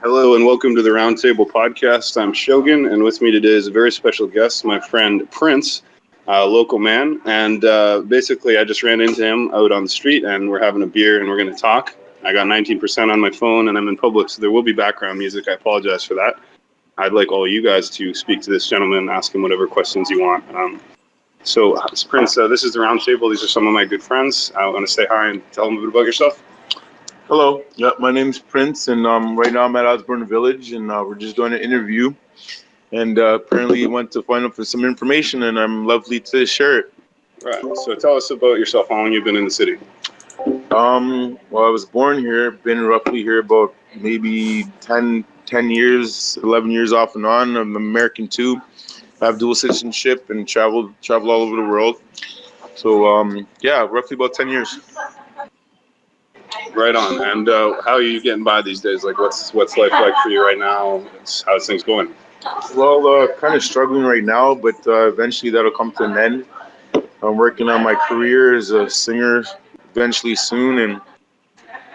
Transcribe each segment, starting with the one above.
Hello and welcome to the Roundtable Podcast. I'm Shogun, and with me today is a very special guest, my friend Prince, a local man. And basically, I just ran into him out on the street, and we're having a beer, and we're going to talk. I got 19% on my phone, and I'm in public, so there will be background music. I apologize for that. I'd like all you guys to speak to this gentleman and ask him whatever questions you want. So, Prince, this is the Roundtable. These are some of my good friends. I want to say hi and tell them a bit about yourself. Hello. Yeah, my name's Prince, and right now I'm at Osborne Village, and we're just doing an interview. And apparently you went to find out for some information, and I'm lovely to share it. Right. So tell us about yourself. How long you've been in the city? Well, I was born here, been roughly here about maybe 10 years, 11 years off and on. I'm American too. I have dual citizenship and travel all over the world. So yeah, roughly about 10 years. Right on. And how are you getting by these days? Like, what's life like for you right now? How's things going? Well, kind of struggling right now, but eventually that'll come to an end. I'm working on my career as a singer eventually soon and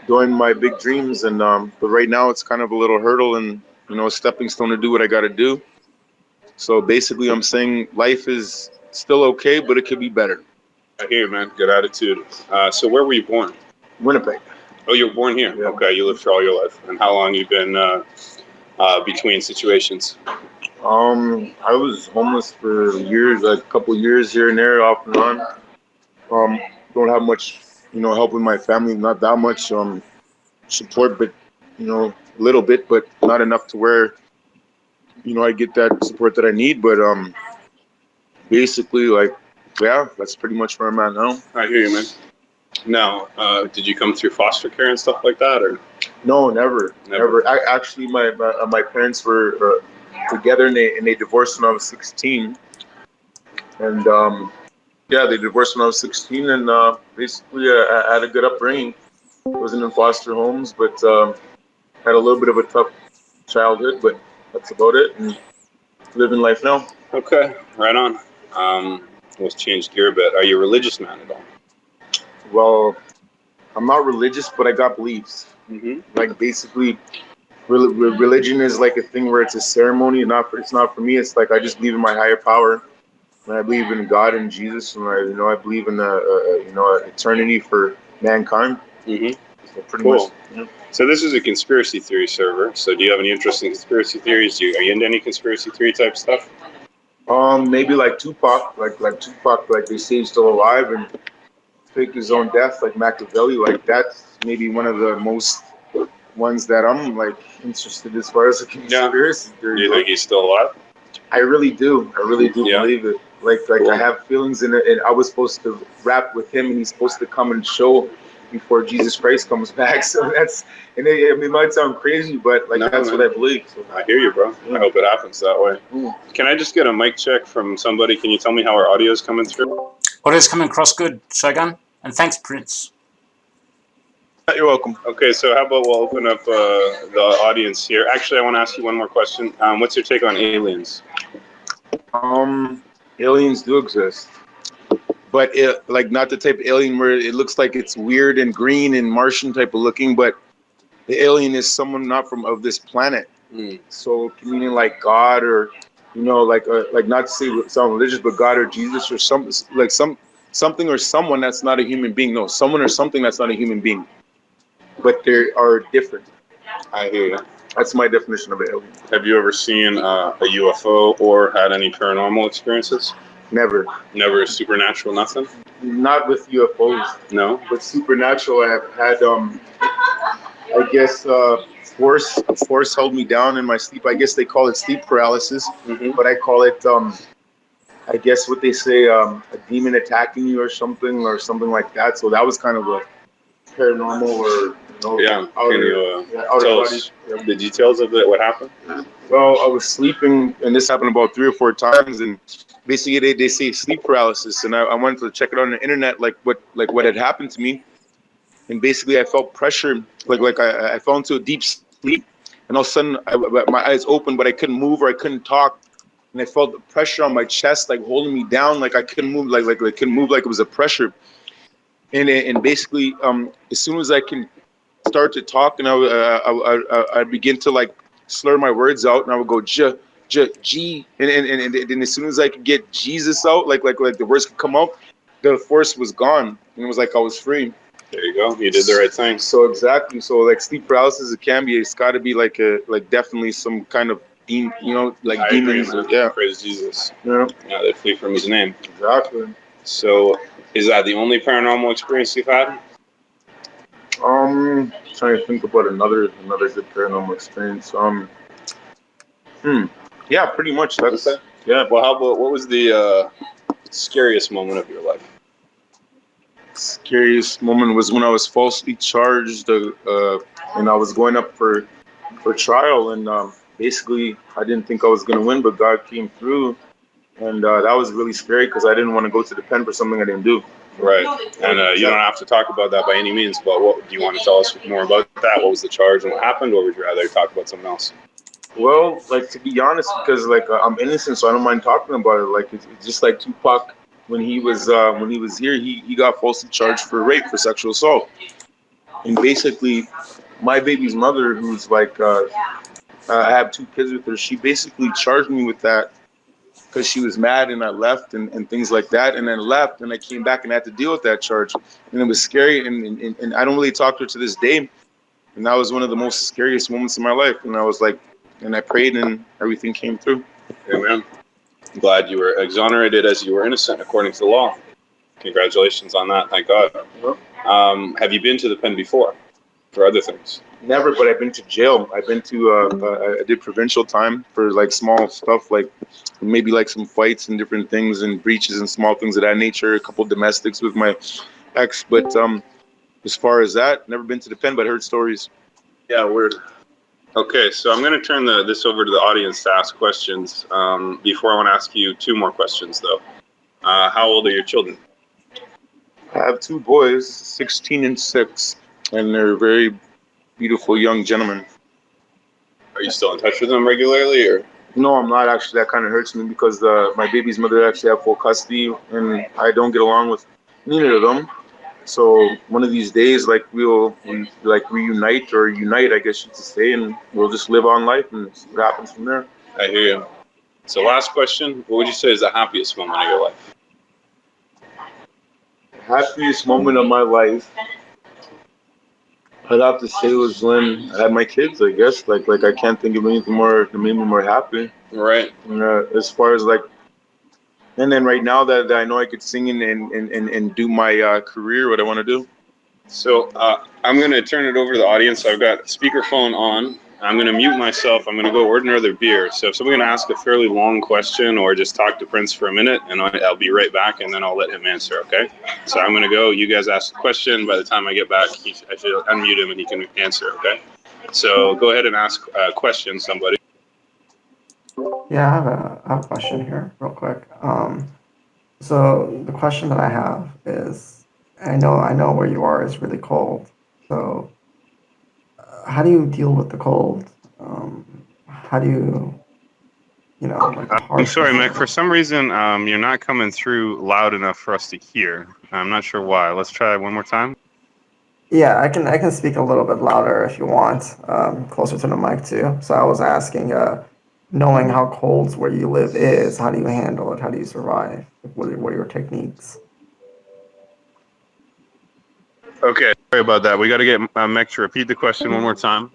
doing my big dreams. And but right now it's kind of a little hurdle and, a stepping stone to do what I got to do. So basically I'm saying life is still okay, but it could be better. I hear you, man. Good attitude. So where were you born? Winnipeg. Oh, you were born here? Yeah. Okay, you lived here all your life. And how long you been between situations? I was homeless for years, like a couple years here and there, off and on. Don't have much, help with my family, not that much support, but, a little bit, but not enough to where, I get that support that I need. But basically, yeah, that's pretty much where I'm at now. I hear you, man. Now, did you come through foster care and stuff like that, or? No, never. Actually, my parents were together, and they divorced when I was 16. And yeah, they divorced when I was 16, and basically I had a good upbringing. Wasn't in foster homes, but had a little bit of a tough childhood, but that's about it. And living life now. Okay, right on. Let's change gear a bit. Are you a religious man at all? Well, I'm not religious, but I got beliefs. Mm-hmm. Like basically, religion is like a thing where it's a ceremony. It's not for me. It's like I just believe in my higher power, and I believe in God and Jesus, and I believe in eternity for mankind. Mm-hmm. So pretty cool. much. Yeah. So this is a conspiracy theory server. So do you have any interest in conspiracy theories? Are you into any conspiracy theory type stuff? Maybe like Tupac, like Tupac, like they say he's still alive and faked his own death, like Machiavelli. Like that's maybe one of the most ones that I'm like interested as far as a conspiracy theory. Do you think he's still alive? I really do believe it. Like cool. I have feelings in it, and I was supposed to rap with him, and he's supposed to come and show before Jesus Christ comes back. So that's, and it might sound crazy, but that's what I believe. So. I hear you, bro. Yeah. I hope it happens that way. Can I just get a mic check from somebody? Can you tell me how our audio is coming through? Audio's coming across good, Shogun, and thanks, Prince. You're welcome. Okay, so how about we'll open up the audience here. Actually, I want to ask you one more question. What's your take on aliens? Aliens do exist, but not the type of alien where it looks like it's weird and green and Martian type of looking, but the alien is someone not of this planet. So meaning like God or like not to say sound religious, but God or Jesus or something or someone that's not a human being. No, someone or something that's not a human being, but they are different. I hear you. That's my definition of an alien. Have you ever seen a UFO or had any paranormal experiences? Never. Never supernatural, nothing? Not with UFOs. No? With supernatural, I've had, I guess, force held me down in my sleep. I guess they call it sleep paralysis, but I call it, I guess what they say, a demon attacking you or something like that. So that was kind of a paranormal or, yeah. Can you tell us the details of it? What happened? Well, I was sleeping, and this happened about 3 or 4 times, and basically they say sleep paralysis, and I wanted to check it on the internet, like what had happened to me, and basically I felt pressure, I fell into a deep sleep, and all of a sudden my eyes opened, but I couldn't move or I couldn't talk, and I felt the pressure on my chest, like holding me down, like I couldn't move, like I couldn't move, like it was a pressure, and basically as soon as I can start to talk, and I'd begin to like slur my words out, and I would go G, and as soon as I could get Jesus out, like the words could come out, the force was gone, and it was like I was free. There you go. You did the right thing. So exactly. So like sleep paralysis, it can be. It's got to be like definitely some kind of like demons. Yeah. Praise Jesus. Yeah. Yeah, they flee from His name. Exactly. So, is that the only paranormal experience you've had? Trying to think about another good paranormal experience. Yeah, pretty much. That's Okay. yeah. Well, how about what was the scariest moment of your life? Scariest moment was when I was falsely charged, and I was going up for trial, and basically I didn't think I was gonna win, but God came through, and that was really scary because I didn't want to go to the pen for something I didn't do. Right. And you don't have to talk about that by any means, but what do you want to tell us more about that? What was the charge and what happened, or would you rather talk about something else? Well, like, to be honest, because like I'm innocent, so I don't mind talking about it. Like it's just like Tupac when he was here, he got falsely charged for rape, for sexual assault, and basically my baby's mother, who's like I have 2 kids with her, she basically charged me with that because she was mad, and I left and things like that, and then left, and I came back and had to deal with that charge, and it was scary, and I don't really talk to her to this day, and that was one of the most scariest moments in my life, and I was like. And I prayed, and everything came through. Amen. I'm glad you were exonerated as you were innocent according to the law. Congratulations on that. Thank God. Yep. Have you been to the pen before for other things? Never, but I've been to jail. I've been to, I did provincial time for like small stuff, like maybe like some fights and different things and breaches and small things of that nature, a couple domestics with my ex. But as far as that, never been to the pen, but heard stories. Yeah, weird. Okay, so I'm going to turn this over to the audience to ask questions. Before I want to ask you 2 more questions, though. How old are your children? I have 2 boys, 16 and 6, and they're very beautiful young gentlemen. Are you still in touch with them regularly, or? No, I'm not actually. That kind of hurts me because my baby's mother actually have full custody, and I don't get along with neither of them. So one of these days, like we reunite or unite, I guess you could say, and we'll just live on life and see what happens from there. I hear you. So last question, what would you say is the happiest moment of your life? Happiest moment of my life, I'd have to say, was when I had my kids, I guess. Like I can't think of anything more that made me more happy. Right. As far as like, and then right now that I know I could sing and do my career, what I want to do. So I'm going to turn it over to the audience. I've got speakerphone on. I'm going to mute myself. I'm going to go order another beer. So if someone's going to ask a fairly long question or just talk to Prince for a minute, and I'll be right back, and then I'll let him answer, okay? So I'm going to go. You guys ask the question. By the time I get back, I should unmute him, and he can answer, okay? So go ahead and ask a question, somebody. Yeah, I have a question here, real quick. So the question that I have is, I know where you are is really cold. So, how do you deal with the cold? How do you, like the I'm harsh sorry, weather? Mick. For some reason, you're not coming through loud enough for us to hear. I'm not sure why. Let's try one more time. Yeah, I can speak a little bit louder if you want, closer to the mic too. So I was asking, knowing how cold where you live is, how do you handle it? How do you survive? What are your techniques? Okay, sorry about that. We got to get Mick to repeat the question one more time.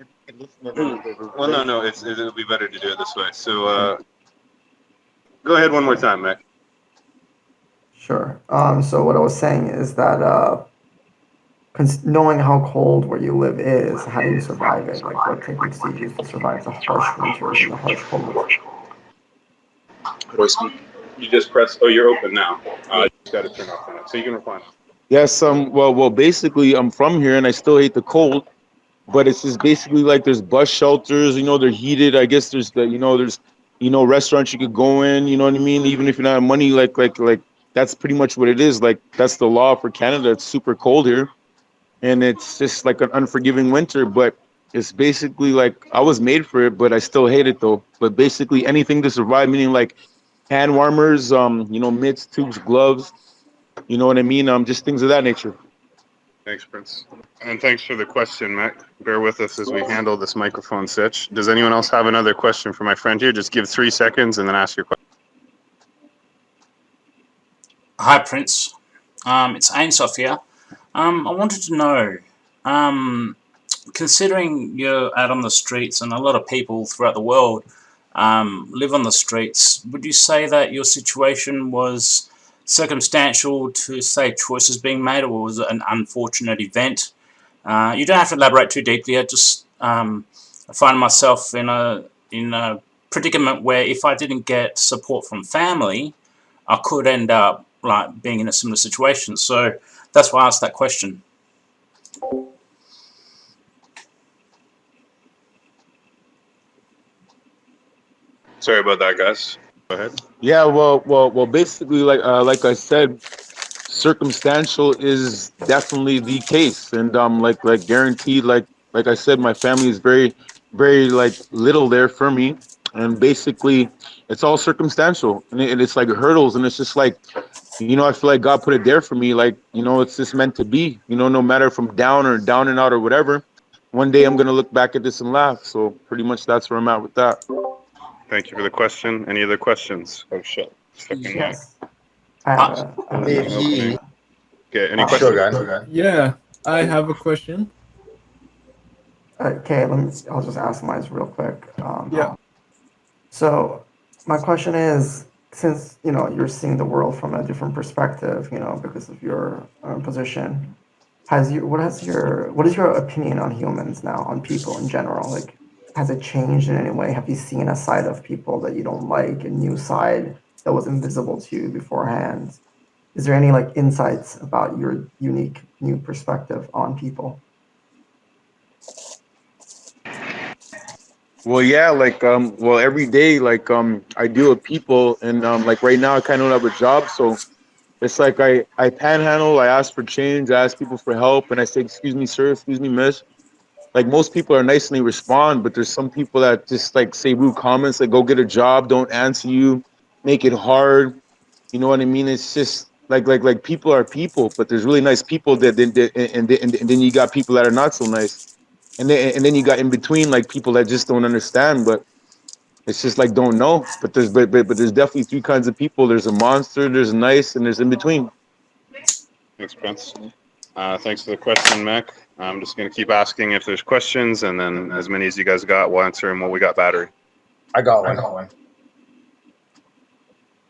Well, no, it'll be better to do it this way. So go ahead one more time, Mick. Sure. So what I was saying is that knowing how cold where you live is, how do you survive it? Like, what techniques do you use to survive the harsh winters and the harsh cold? How do I speak? You just press. Oh, you're open now. You just got to turn off the mic, so you can reply. Yes. Well, basically, I'm from here, and I still hate the cold. But it's just basically like there's bus shelters. They're heated. I guess there's there's restaurants you could go in. You know what I mean? Even if you're not have money, like that's pretty much what it is. Like that's the law for Canada. It's super cold here, and it's just like an unforgiving winter. But it's basically like I was made for it, but I still hate it though. But basically anything to survive, meaning like hand warmers, mitts, tubes, gloves. You know what I mean? Just things of that nature. Thanks, Prince. And thanks for the question, Mac. Bear with us as we handle this microphone switch. Does anyone else have another question for my friend here? Just give 3 seconds and then ask your question. Hi, Prince. It's Ainsworth here. I wanted to know, considering you're out on the streets and a lot of people throughout the world live on the streets, would you say that your situation was circumstantial to, say, choices being made, or was it an unfortunate event? You don't have to elaborate too deeply. I just find myself in a predicament where if I didn't get support from family, I could end up like being in a similar situation. So that's why I asked that question. Sorry about that, guys. Go ahead. Yeah, well. Basically, like I said, circumstantial is definitely the case, and like guaranteed, like I said, my family is very like little there for me, and basically, it's all circumstantial, and it's like hurdles, and it's just like, I feel like God put it there for me, like, it's just meant to be, no matter if I'm down or down and out or whatever, one day I'm gonna look back at this and laugh. So pretty much that's where I'm at with that. Thank you for the question. Any other questions? Oh, shit. Stuck in mic. Yes. I have a Opening. Okay, any Sure, questions? guy. Yeah, I have a question. Okay, I'll just ask mine real quick. Yeah. So my question is, since you're seeing the world from a different perspective, because of your position, what is your opinion on humans now, on people in general? Like, has it changed in any way? Have you seen a side of people that you don't like, a new side that was invisible to you beforehand? Is there any like insights about your unique new perspective on people? Well, yeah, like every day, like I deal with people, and like right now I kind of don't have a job, so it's like I panhandle, I ask for change, I ask people for help, and I say, excuse me, sir, excuse me, miss. Like most people are nice and they respond, but there's some people that just like say rude comments, like go get a job, don't answer you, make it hard. You know what I mean? It's just like people are people, but there's really nice people and then you got people that are not so nice, and then you got in between like people that just don't understand, but it's just like don't know. But there's definitely 3 kinds of people. There's a monster, there's nice, and there's in between. Thanks, Prince. Thanks for the question, Mac. I'm just going to keep asking if there's questions, and then as many as you guys got, we'll answer them while we got battery. I got one.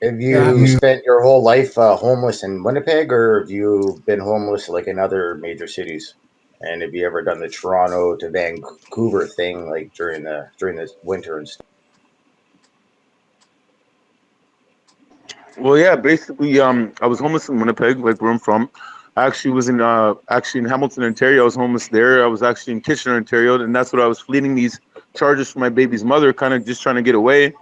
Have you spent your whole life homeless in Winnipeg, or have you been homeless like in other major cities? And have you ever done the Toronto to Vancouver thing, like during the winter and stuff? Well, yeah, basically, I was homeless in Winnipeg, like where I'm from. I actually was in Hamilton, Ontario. I was homeless there. I was actually in Kitchener, Ontario, and that's what I was fleeing these charges from my baby's mother, kind of just trying to get away.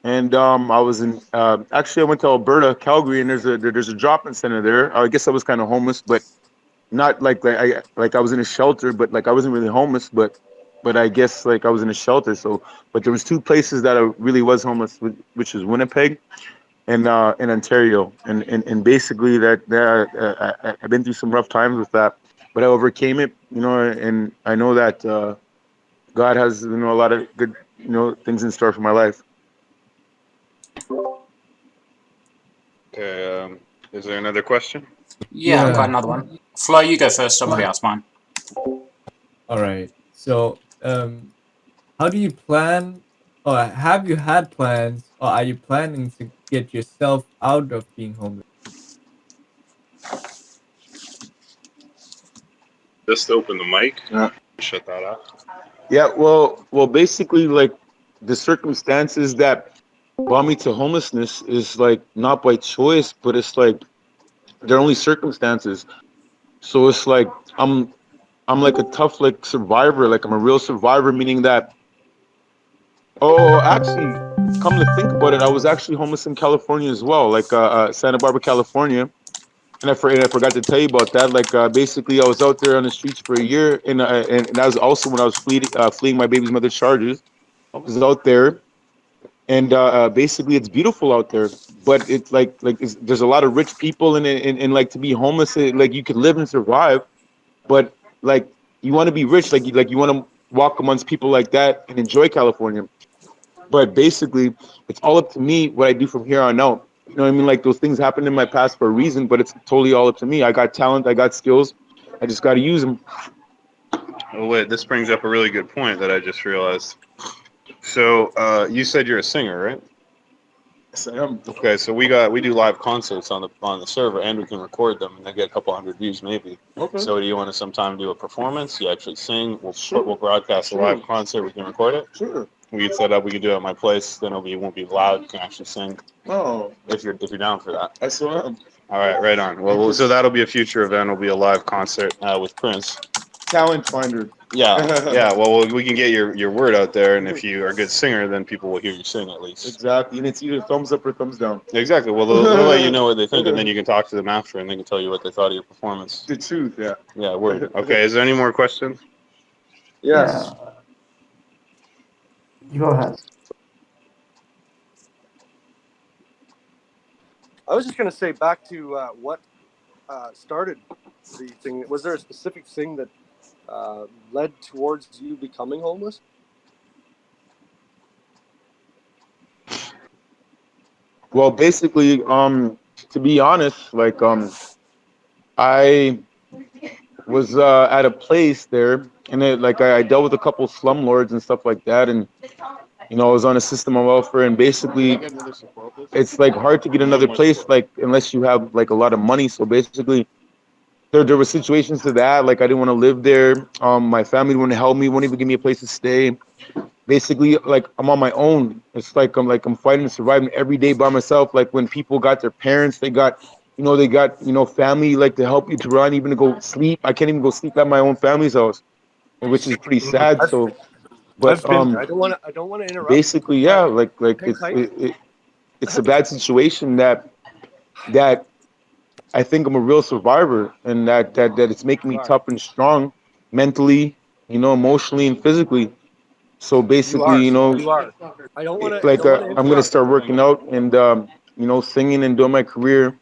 And I was in actually I went to Alberta, Calgary, and there's a drop-in center there. I guess I was kind of homeless, but not like I was in a shelter, but like I wasn't really homeless, but I guess like I was in a shelter. So, but there was 2 places that I really was homeless, which is Winnipeg and in Ontario, and basically I've been through some rough times with that, but I overcame it, and I know that God has a lot of good things in store for my life. Okay, is there another question? Yeah, I've got another one. Flo, you go first. Somebody asked mine. All right. So, how do you plan, or have you had plans, or are you planning to get yourself out of being homeless? Just open the mic. Yeah. Shut that off. Yeah, well, basically, like the circumstances that brought me to homelessness is like not by choice, but it's like they're only circumstances. So it's like I'm like a tough like survivor, like I'm a real survivor, meaning that. Oh, actually, come to think about it, I was actually homeless in California as well, like Santa Barbara, California. And I forgot to tell you about that. Like basically, I was out there on the streets for a year, and that was also when I was fleeing my baby's mother's charges. I was out there, and basically, it's beautiful out there, but it's there's a lot of rich people, and like to be homeless, like you could live and survive, but like you want to be rich, like you want to walk amongst people like that and enjoy California. But basically, it's all up to me what I do from here on out. You know what I mean? Like those things happened in my past for a reason, but it's totally all up to me. I got talent, I got skills, I just got to use them. Oh wait, this brings up a really good point that I just realized. So you said you're a singer, right? Yes, I am. Okay, so we do live concerts on the server, and we can record them, and they get a couple hundred views maybe. Okay. So do you want to sometime do a performance? You actually sing. Sure. We'll broadcast a live concert. We can record it. Sure. We can set up. We can do it at my place. Then it won't be loud. You can actually sing. Oh, If you're down for that. I still am. All right, right on. Well, so that'll be a future event. It'll be a live concert with Prince. Talent finder. Yeah, yeah. Well, we can get your word out there, and if you are a good singer, then people will hear you sing at least. Exactly, and it's either thumbs up or thumbs down. Exactly. Well, they'll let you know what they think, and then you can talk to them after, and they can tell you what they thought of your performance. The truth, yeah. Yeah, word. Okay. Is there any more questions? Yes. Yeah. You go ahead. I was just going to say back to what started the thing. Was there a specific thing that led towards you becoming homeless? Well, basically, to be honest, like I was at a place there, and I dealt with a couple slumlords and stuff like that, and I was on a system of welfare, and basically, it's like hard to get another place, like unless you have like a lot of money. So basically, there were situations to that, like I didn't want to live there. My family wouldn't help me, wouldn't even give me a place to stay. Basically, like I'm on my own. It's like I'm fighting and surviving every day by myself. Like when people got their parents, they got family like to help you to run, even to go sleep. I can't even go sleep at my own family's house, which is pretty sad. So, but I don't want to interrupt. basically, yeah, like Hang tight. it's a bad situation that I think I'm a real survivor, and that it's making me tough and strong mentally, emotionally and physically. So basically, You are. I don't want to. like I'm gonna start working out and singing and doing my career.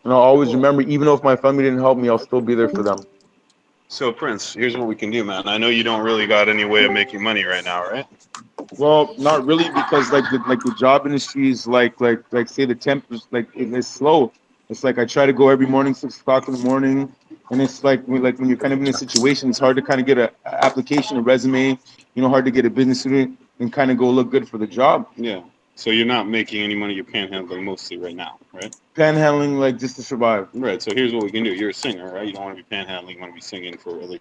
And I'll always remember, even though if my family didn't help me, I'll still be there for them. So, Prince, here's what we can do, man. I know you don't really got any way of making money right now, right? Well, not really, because the job industry is like say the temp is it's slow. It's like I try to go every morning 6 o'clock in the morning, and it's like when you're kind of in a situation, it's hard to kind of get a application, a resume, hard to get a business student and kind of go look good for the job. Yeah. So you're not making any money. You're panhandling mostly right now, right? Panhandling, like just to survive. Right. So here's what we can do. You're a singer, right? You don't want to be panhandling. You want to be singing for a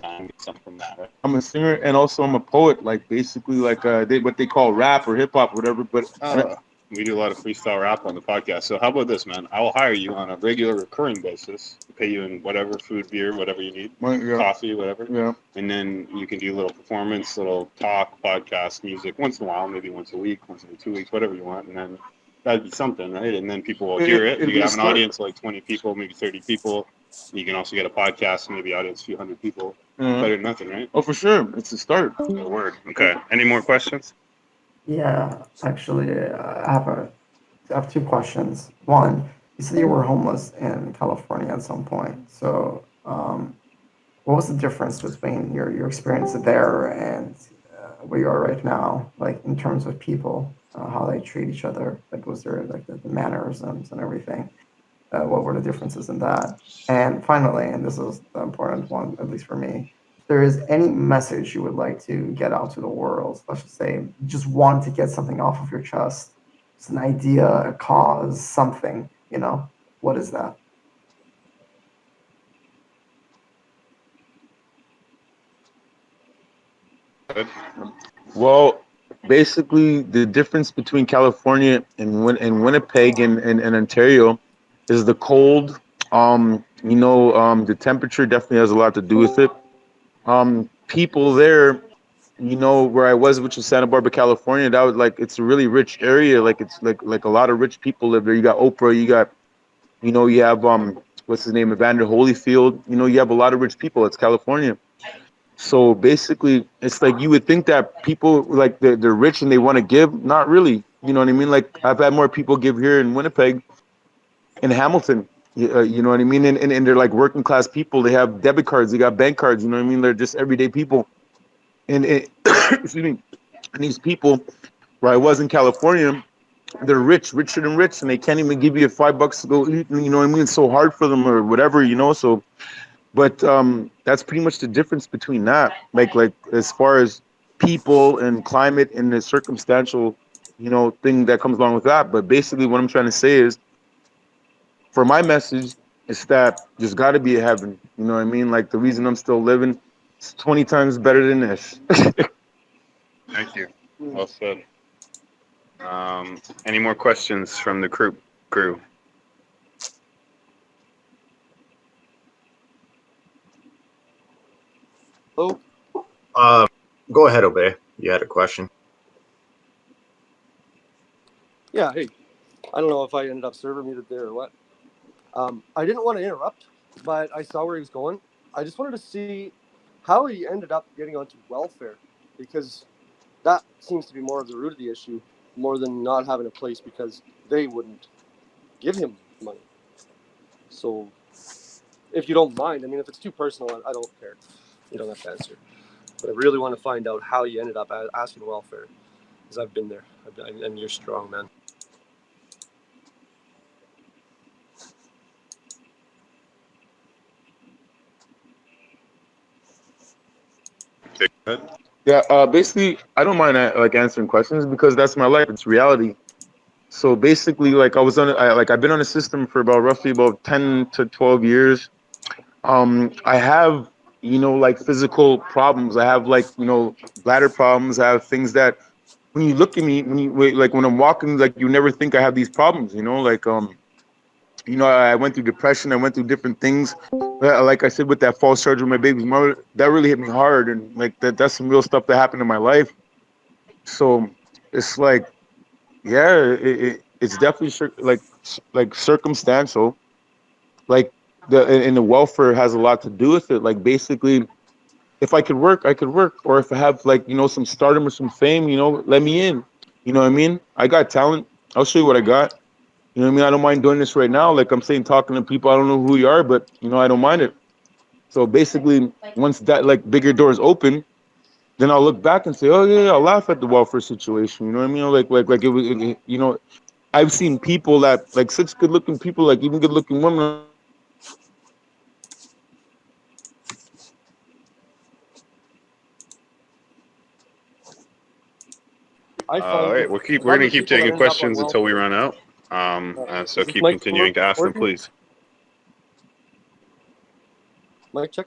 time, get something from that, right? I'm a singer and also I'm a poet. Like basically, like what they call rap or hip hop, whatever. But we do a lot of freestyle rap on the podcast. So how about this, man? I will hire you on a regular, recurring basis. Pay you in whatever food, beer, whatever you need, coffee, whatever. Yeah. And then you can do a little performance, little talk, podcast, music once in a while, maybe once a week, once every 2 weeks, whatever you want. And then that'd be something, right? And then people will hear it. You can have an audience of like 20 people, maybe 30 people. You can also get a podcast, maybe audience, a few hundred people. Better than nothing, right? Oh, for sure. It's a start. Word. Okay. Any more questions? Yeah, actually, I have two questions. One, you said you were homeless in California at some point. So, what was the difference between your experience there and where you are right now, like in terms of people, how they treat each other? Like, was there like the mannerisms and everything? What were the differences in that? And finally, and this is the important one, at least for me, if there is any message you would like to get out to the world, let's just say you just want to get something off of your chest, it's an idea, a cause, something, what is that? Well, basically, the difference between California and Winnipeg and Ontario is the cold. The temperature definitely has a lot to do with it. People there, where I was, which was Santa Barbara, California, that was it's a really rich area. Like it's like a lot of rich people live there. You got Oprah, you got, you have what's his name, Evander Holyfield. You have a lot of rich people. It's California. So basically, it's like you would think that people like they're rich and they want to give. Not really. You know what I mean? Like I've had more people give here in Winnipeg, in Hamilton. You know what I mean? And they're like working class people. They have debit cards. They got bank cards. You know what I mean? They're just everyday people. And excuse me. And these people, where I was in California, they're rich, richer than rich, and they can't even give you $5 to go eat. You know what I mean? It's so hard for them or whatever. You know. So, but that's pretty much the difference between that. Like as far as people and climate and the circumstantial, thing that comes along with that. But basically, what I'm trying to say is, for my message, is that there's got to be a heaven. You know what I mean? Like the reason I'm still living is 20 times better than this. Thank you. Well said. Any more questions from the crew? Oh, Go ahead, Obey. You had a question. yeah. Hey, I don't know if I ended up serving muted there or what. I didn't want to interrupt, but I saw where he was going. I just wanted to see how he ended up getting onto welfare, because that seems to be more of the root of the issue, more than not having a place because they wouldn't give him money. So, if you don't mind, I mean, if it's too personal, I don't care. You don't have to answer. But I really want to find out how you ended up asking welfare, because I've been there, and you're strong, man. Okay, go ahead. Yeah, basically, I don't mind like answering questions because that's my life. It's reality. So basically, like I've been on a system for roughly about 10 to 12 years. I have, like physical problems. I have like, bladder problems. I have things that when you look at me, when I'm walking, like you never think I have these problems, I went through depression. I went through different things. Like I said, with that false charge with my baby's mother, that really hit me hard. And like that's some real stuff that happened in my life. So it's like, yeah, it's definitely like circumstantial. Like the welfare has a lot to do with it. Like basically, if I could work, I could work. Or if I have like, some stardom or some fame, let me in. You know what I mean? I got talent. I'll show you what I got. You know what I mean? I don't mind doing this right now. Like I'm saying, talking to people, I don't know who you are, but I don't mind it. So basically, once that like bigger doors open, then I'll look back and say, oh yeah, I'll laugh at the welfare situation. You know what I mean? Like it was, I've seen people that like such good looking people, like even good looking women. I All find right, with we're gonna other keep people that taking end up on questions until we welfare. run out. So Is this keep mic continuing to ask them, working? please. Mic check.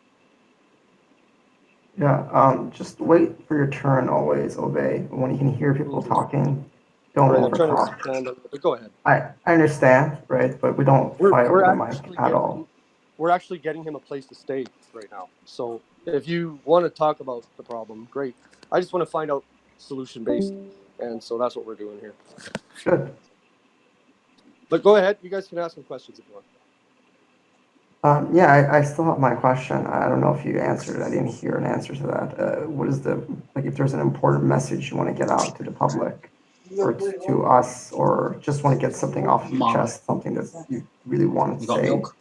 Yeah, just wait for your turn always, Obey. When you can hear people talking, don't Right, I'm trying to overtalk. expand on it, but go ahead. I understand, right? But we don't fight over We're the mic at all. actually getting him a place to stay right now. So if you want to talk about the problem, great. I just want to find out solution based, and so that's what we're doing here. Good. But go ahead, you guys can ask some questions if you want. Yeah, I still have my question. I don't know if you answered it. I didn't hear an answer to that. What is if there's an important message you want to get out to the public or to us, or just want to get something off of your chest, something that you really want to You got say, milk?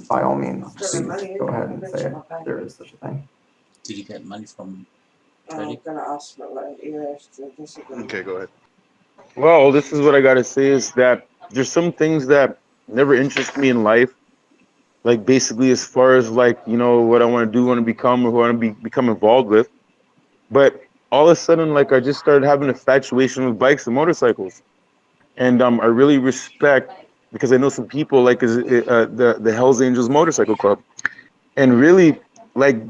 by all means, please go ahead and say it. If there is such a thing. Did you get money from Okay, go ahead. Well, this is what I gotta say is that there's some things that never interest me in life. Like basically, as far as like what I want to do, want to become, or who I want to become involved with. But all of a sudden, like I just started having an infatuation with bikes and motorcycles, and I really respect because I know some people like the Hell's Angels Motorcycle Club, and really like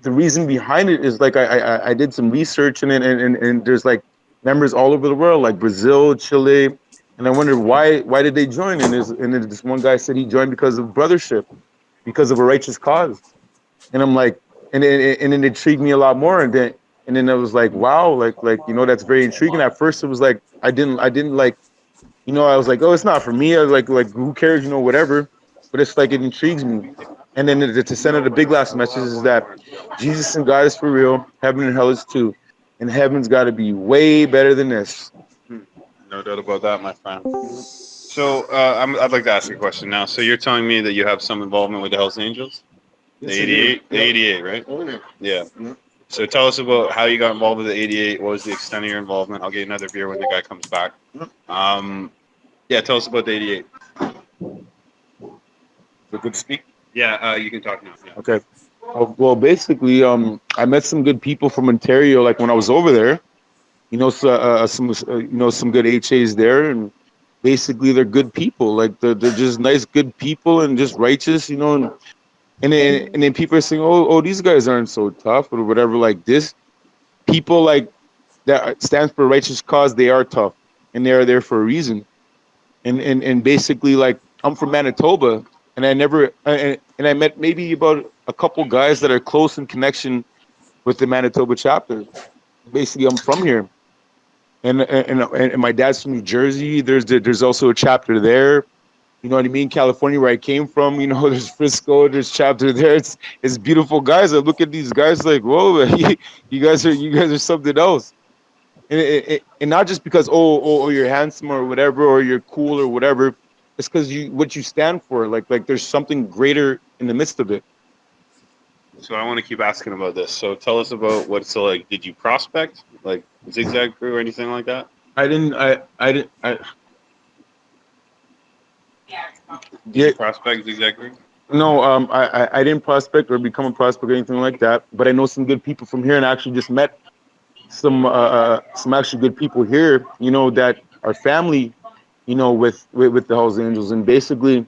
the reason behind it is like I did some research in it, and there's like members all over the world, like Brazil, Chile, and I wondered why did they join? And this one guy said he joined because of brothership, because of a righteous cause, and I'm like, and it intrigued me a lot more, and then I was like, wow, like that's very intriguing. At first, it was like I didn't like, I was like, oh, it's not for me. I was like who cares, whatever. But it's like it intrigues me. And then to send out the big last message is that Jesus and God is for real. Heaven and hell is too. And heaven's got to be way better than this. No doubt about that, my friend. So I'd like to ask you a question now. So you're telling me that you have some involvement with the Hells Angels? The 88? The 88, right? Oh, yeah. Yeah. Yeah. So tell us about how you got involved with the 88. What was the extent of your involvement? I'll get another beer when the guy comes back. Yeah, tell us about the 88. So good to speak. Yeah, you can talk now. Yeah. Okay. Well, basically, I met some good people from Ontario. Like when I was over there, some good HAs there, and basically they're good people. Like they're just nice, good people, and just righteous. And then people are saying, oh, these guys aren't so tough or whatever. Like this, people like that stands for a righteous cause. They are tough, and they are there for a reason. And basically, like I'm from Manitoba, and I met maybe about a couple guys that are close in connection with the Manitoba chapter. Basically, I'm from here, and my dad's from New Jersey. There's also a chapter there. You know what I mean? California, where I came from, there's Frisco, there's chapter there. It's beautiful guys. I look at these guys like, whoa, you guys are something else. And not just because you're handsome or whatever, or you're cool or whatever. It's because what you stand for. Like there's something greater in the midst of it. So I want to keep asking about this. So tell us about what's like. Did you prospect like Zigzag Crew or anything like that? I didn't. Did you prospect Zigzag Crew? No, I didn't prospect or become a prospect or anything like that. But I know some good people from here, and I actually just met some actually good people here. That are family. With the Hells Angels, and basically,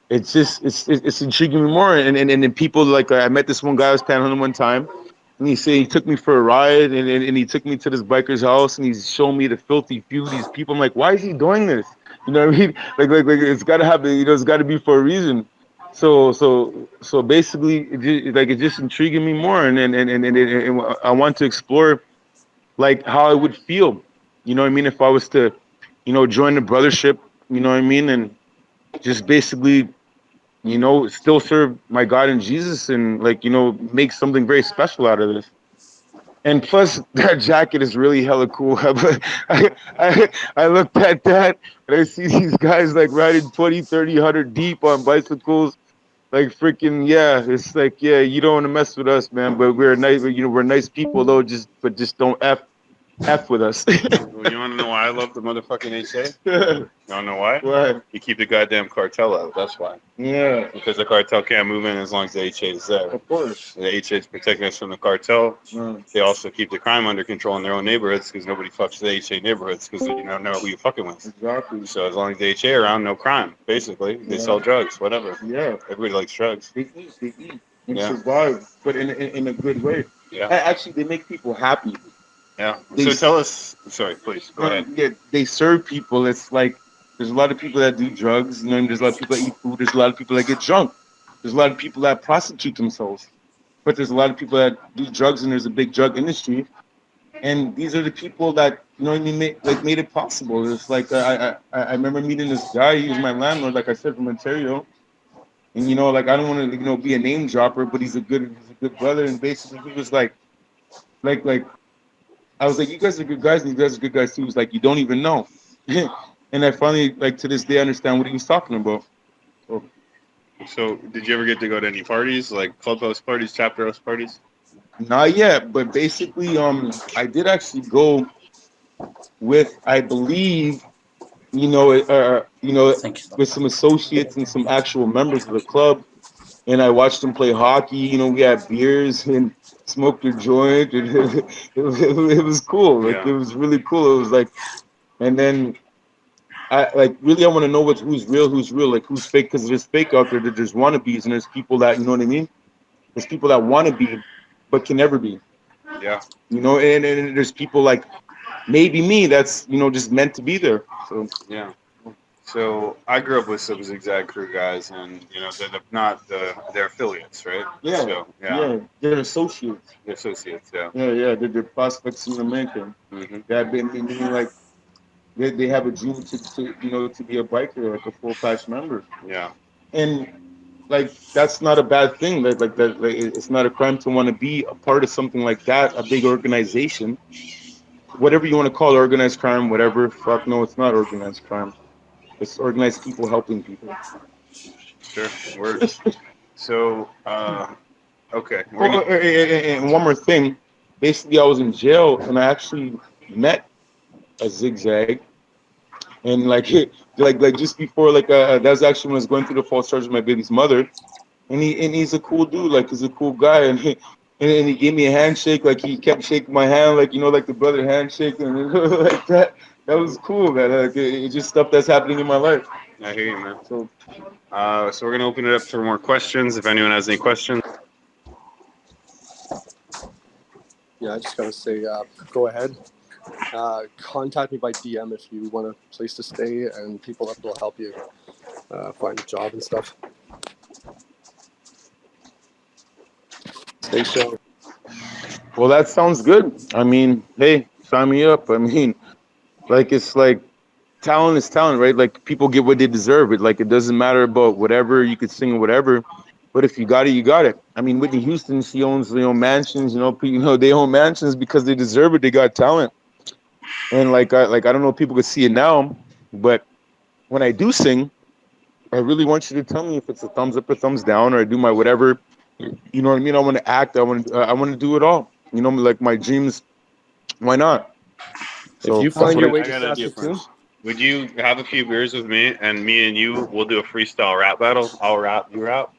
it's intriguing me more. And people like I met this one guy I was panhandling one time, and he took me for a ride, and he took me to this biker's house, and he's showing me the filthy few of these people. I'm like, why is he doing this? You know what I mean? Like it's got to happen. It's got to be for a reason. So basically, it's just intriguing me more, and I want to explore like how I would feel. You know what I mean? If I was to, join the brothership. You know what I mean? And just basically, still serve my God and Jesus, and make something very special out of this. And plus, that jacket is really hella cool. I looked at that, and I see these guys like riding 20, 30, 100 deep on bicycles. Like freaking, yeah, it's like, yeah, you don't want to mess with us, man. But we're nice, we're nice people though. Just don't F with us. Well, you want to know why I love the motherfucking HA? You want to know why? Why? You keep the goddamn cartel out. That's why. Yeah. Because the cartel can't move in as long as the HA is there. Of course. The HA is protecting us from the cartel. They also keep the crime under control in their own neighborhoods because nobody fucks the HA neighborhoods because you don't know who you're fucking with. Exactly. So as long as the HA around, no crime. Basically, they sell drugs, whatever. Yeah. Everybody likes drugs. They eat, and survive, but in a good way. Yeah. Actually, they make people happy. Yeah. So tell us. Sorry, please go ahead. Yeah, they serve people. It's like there's a lot of people that do drugs. There's a lot of people that eat food. There's a lot of people that get drunk. There's a lot of people that prostitute themselves. But there's a lot of people that do drugs, and there's a big drug industry. And these are the people that made it possible. It's like I remember meeting this guy. He was my landlord, like I said, from Ontario. And I don't want to be a name dropper, but he's a good brother. And basically, he was like. I was like, you guys are good guys, and you guys are good guys too. He was like, you don't even know. And I finally, to this day, understand what he was talking about. So did you ever get to go to any parties, like clubhouse parties, chapter house parties? Not yet, but basically, I did actually go with, I believe, with some associates and some actual members of the club. And I watched them play hockey. We had beers and smoked a joint, and it was cool. It was really cool. It was like, and then I want to know who's real, like who's fake, because there's fake out there. That there's wannabes, and there's people that what I mean. There's people that want to be, but can never be. Yeah. And there's people like maybe me that's just meant to be there. So yeah. So I grew up with some Zigzag Crew guys, and they're affiliates, right? Yeah. So, yeah. They're associates. They're associates, yeah. Yeah. They're prospects in America. Mm-hmm. That meaning like they have a dream to be a biker, like a full-fledged member. Yeah. And that's not a bad thing. It's not a crime to want to be a part of something like that, a big organization. Whatever you want to call it, organized crime, whatever. Fuck no, it's not organized crime. It's organized people helping people. Sure. Works. So, okay. Oh, and one more thing. Basically, I was in jail and I actually met a zigzag, and like like just before that was actually when I was going through the false charge with my baby's mother, and he's a cool dude, like he's a cool guy, and he gave me a handshake, like he kept shaking my hand, like like the brother handshake, and like that. That was cool. That it's just stuff that's happening in my life. I hear you, man. So we're gonna open it up for more questions. If anyone has any questions. Yeah, I just gotta say, go ahead. Contact me by DM if you want a place to stay and people that will help you find a job and stuff. Stay show. Well, that sounds good. I mean, hey, sign me up. I mean, it's like talent is talent, right? Like people get what they deserve. It doesn't matter about whatever you could sing or whatever, but if you got it, you got it. I mean, Whitney Houston, she owns mansions. They own mansions because they deserve it. They got talent, and I don't know if people could see it now, but when I do sing, I really want you to tell me if it's a thumbs up or thumbs down, or I do my whatever. You know what I mean? I want to act. I want to do it all. Like my dreams. Why not? So If you that's find what your I- way I to got an idea, Saskatoon, friends. Would you have a few beers with me, and me and you will do a freestyle rap battle? I'll rap, you rap.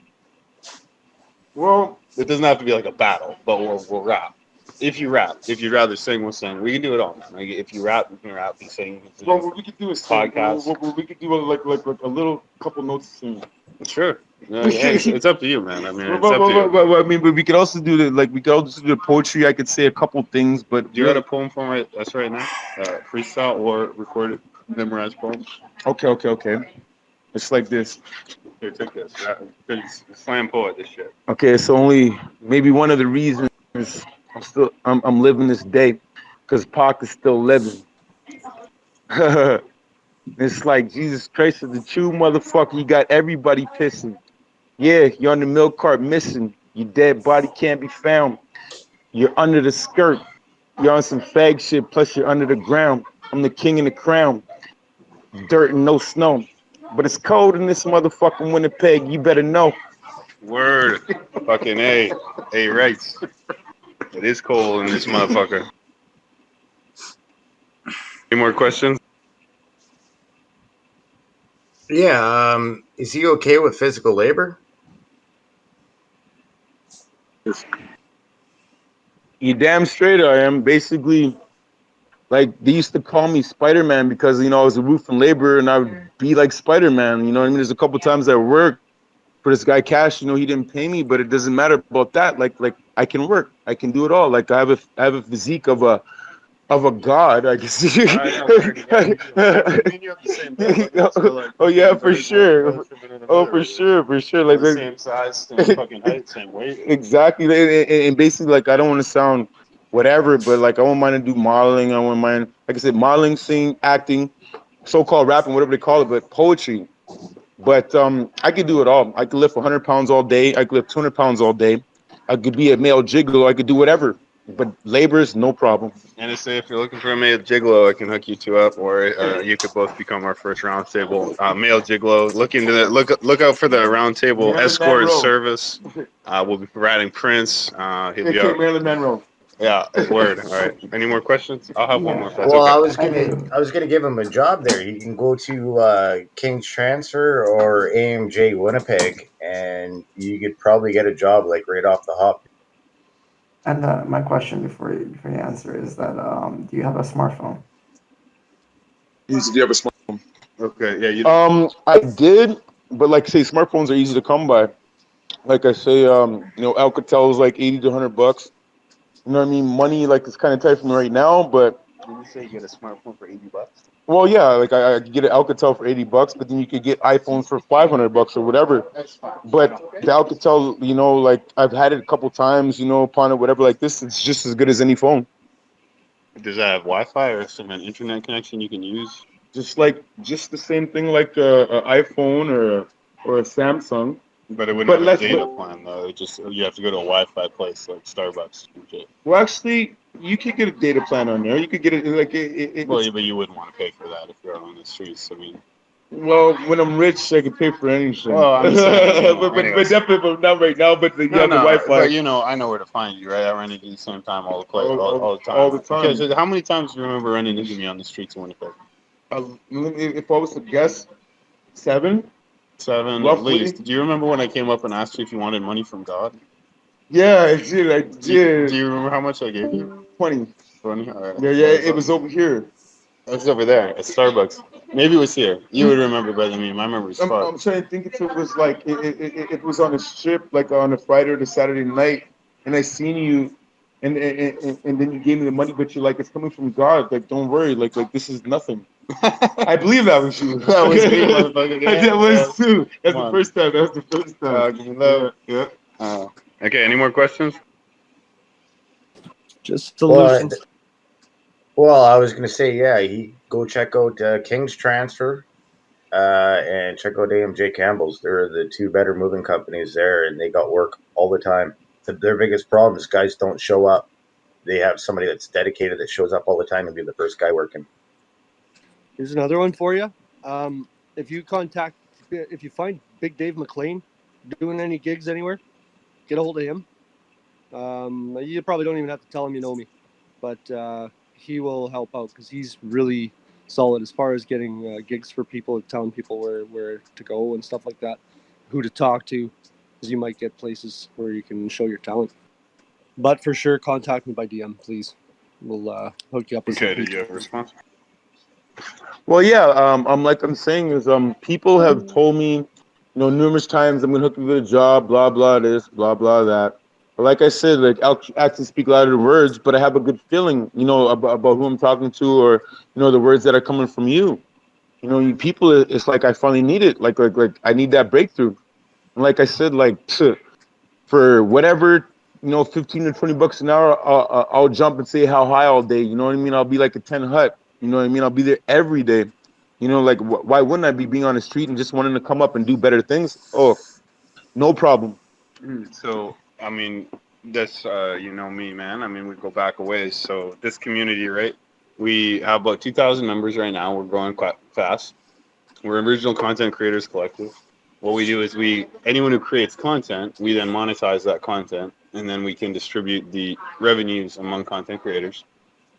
well, It doesn't have to be like a battle, but we'll rap. If you rap, if you'd rather sing, we'll sing. We can do it all, man. Like, if you rap, you can rap. You sing. You can well, sing. what we could do is Podcast. What we could do like a little couple notes sing. Sure. No, hey, it's up to you, man. I mean, it's up to you. I mean, but we could also do we could also do the poetry. I could say a couple things, but Do you got a poem for us right now? Freestyle or recorded, memorized poem? Okay. It's like this. Here, take this. It's slam poet, this shit. Okay, it's only maybe one of the reasons I'm living this day, because Pac is still living. It's like Jesus Christ is the true motherfucker. He got everybody pissing. Yeah, you're on the milk cart missing. Your dead body can't be found. You're under the skirt. You're on some fag shit, plus you're under the ground. I'm the king in the crown. Dirt and no snow. But it's cold in this motherfucking Winnipeg. You better know. Word. Fucking A. A right. It is cold in this motherfucker. Any more questions? Yeah. Is he okay with physical labor? You damn straight I am. Basically, like they used to call me Spider-Man because I was a roof and laborer and I would be like Spider-Man. You know what I mean? There's a couple times I worked for this guy Cash. He didn't pay me, but it doesn't matter about that. Like I can work. I can do it all. Like I have a physique of a god, I guess. Oh yeah, for sure. Oh, for sure. Like Same size, same fucking height, same weight. exactly. And basically, like I don't want to sound whatever, but like I won't mind to do modeling. I won't mind, like I said, modeling, singing, acting, so-called rapping, whatever they call it, but poetry. But I could do it all. I could lift 100 pounds all day. I could lift 200 pounds all day. I could be a male gigolo. I could do whatever. But labor is no problem. And to say, if you're looking for a male gigolo, I can hook you two up, or you could both become our first roundtable male gigolo. Look out for the roundtable Marilyn escort Monroe. service. We'll be providing Prince. He'll be Okay, out. Marilyn Monroe. Yeah, word. All right. Any more questions? I'll have one more. If that's Well, okay. I was gonna give him a job there. He can go to King's Transfer or AMJ Winnipeg, and you could probably get a job like right off the hop. And my question before you answer is that do you have a smartphone? Do you have a smartphone? Okay. Yeah. I did, but like say, smartphones are easy to come by. Like I say, Alcatel is like 80 to $100. You know what I mean? Money like it's kind of tight for me right now, but Did you say you get a smartphone for $80? well, yeah, like I could get an Alcatel for $80, but then you could get iPhones for $500 or whatever. But the Alcatel, like I've had it a couple times, upon it, whatever, like this, it's just as good as any phone. Does that have Wi-Fi or some internet connection you can use? Just the same thing like a iPhone or a Samsung. But it wouldn't But have a let's- data plan though. It just you have to go to a Wi-Fi place like Starbucks. And shit. Well, actually, you could get a data plan on there. You could get it like Well, but you wouldn't want to pay for that if you're on the streets. I mean, Well, when I'm rich, I can pay for anything. Well, I'm saying, you know, but anyways. definitely not right now. But you No, have the no, Wi-Fi but you know, I know where to find you, right? I run into you the same time all the time. all the time. Because how many times do you remember running into me on the streets of Winnipeg? If I was to guess, 7, 7 at roughly. least. Do you remember when I came up and asked you if you wanted money from God? Yeah, I did. I did. Do you remember how much I gave you? 20. 20? All right. Yeah, it was over here. It's over there at Starbucks. Maybe it was here. You would remember better than me. My memory's I'm fucked. trying to think if it was like it was on a strip, like on a Friday or the Saturday night, and I seen you, and then you gave me the money, but you're like, it's coming from God. Like, don't worry. Like this is nothing. I believe that was you. That was me, motherfucker. That was too. That's Come the on. first time. That was the first time. Give me love. Yeah. Okay, any more questions? Just Well, solutions. well, I was gonna say, yeah, go check out King's Transfer, and check out AMJ Campbell's. They're the two better moving companies there, and they got work all the time. Their biggest problem is guys don't show up. They have somebody that's dedicated that shows up all the time and be the first guy working. Here's another one for you. If you find Big Dave McLean doing any gigs anywhere, get a hold of him. You probably don't even have to tell him you know me, but he will help out because he's really solid as far as getting gigs for people, telling people where to go and stuff like that, who to talk to, because you might get places where you can show your talent. But for sure, contact me by DM, please. We'll hook you up with Okay, some did people. you have a response? Well, yeah. Like I'm saying is, people have told me, numerous times I'm gonna hook you with a job, blah blah this, blah blah that. But like I said, like actions speak louder than words. But I have a good feeling, about who I'm talking to, or the words that are coming from you. You people, it's like I finally need it. Like I need that breakthrough. And like I said, like for whatever, 15 to 20 bucks an hour, I'll jump and say how high all day. You know what I mean? I'll be like a 10 hut. You know what I mean? I'll be there every day. Like why wouldn't I be being on the street and just wanting to come up and do better things? Oh, no problem. So, I mean, this, you know me, man. I mean, we go back a ways. So, this community, right? We have about 2,000 members right now. We're growing quite fast. We're an original content creators collective. What we do is anyone who creates content, we then monetize that content, and then we can distribute the revenues among content creators.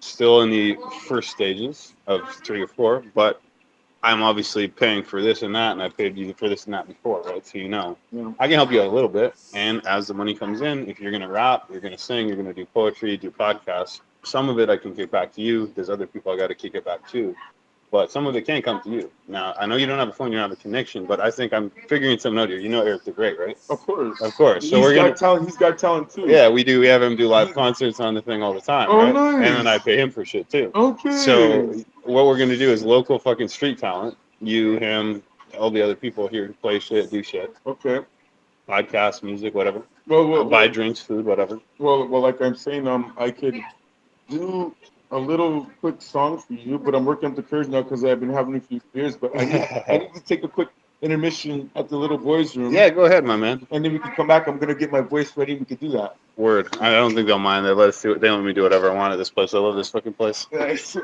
Still in the first stages of 3 or 4, but I'm obviously paying for this and that, and I paid you for this and that before, right? So Yeah. I can help you out a little bit. And as the money comes in, if you're gonna rap, you're gonna sing, you're gonna do poetry, do podcasts, some of it I can kick back to you. There's other people I got to kick it back to, but some of it can come to you. Now I know you don't have a phone, you don't have a connection, but I think I'm figuring something out here. You know Eric the Great, right? Of course. Of course. So He's got talent. He's got talent too. yeah, we do. We have him do live concerts on the thing all the time, Oh, right? nice. And then I pay him for shit too. Okay. So what we're gonna do is local fucking street talent. You, him, all the other people here who play shit, do shit, Okay. podcast, music, whatever. Well, Buy drinks, food, whatever. well, like I'm saying, I could do a little quick song for you, but I'm working up the courage now because I've been having a few beers. But I need to take a quick intermission at the little boys' room. Yeah, go ahead, my man. And then we can come back. I'm gonna get my voice ready. We can do that. Word. I don't think they'll mind. They let us do it. They let me do whatever I want at this place. I love this fucking place. Nice.